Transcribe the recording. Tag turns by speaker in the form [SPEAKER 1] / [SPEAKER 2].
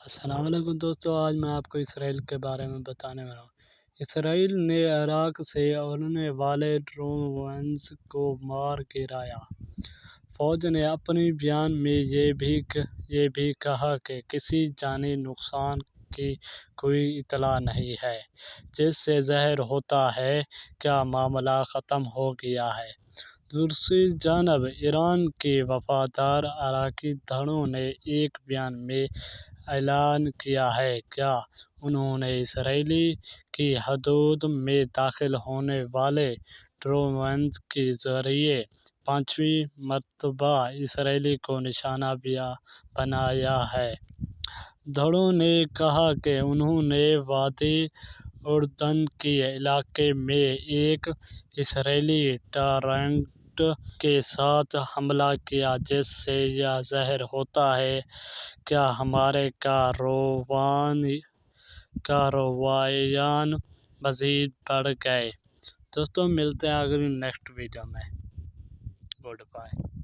[SPEAKER 1] السلام علیکم دوستو، آج میں آپ کو اسرائیل کے بارے میں بتانے والا ہوں۔ اسرائیل نے عراق سے اڑنے والے ڈرونز کو مار گرایا۔ فوج نے اپنے بیان میں یہ بھی کہا کہ کسی جانی نقصان کی کوئی اطلاع نہیں ہے، جس سے ظاہر ہوتا ہے کہ معاملہ ختم ہو گیا ہے۔ دوسری جانب ایران کے وفادار عراقی دھڑوں نے ایک بیان میں اعلان کیا ہے کہ انہوں نے اسرائیل کی حدود میں داخل ہونے والے ڈرونز کے ذریعے 5ویں مرتبہ اسرائیل کو نشانہ بنایا ہے۔ دھڑوں نے کہا کہ انہوں نے وادی اردن کے علاقے میں ایک اسرائیلی ٹینک کے ساتھ حملہ کیا، جس سے یہ ظاہر ہوتا ہے کہ ہمارے کارروائیاں مزید بڑھ گئی۔ دوستوں، ملتے ہیں اگلی نیکسٹ ویڈیو میں۔ Good bye.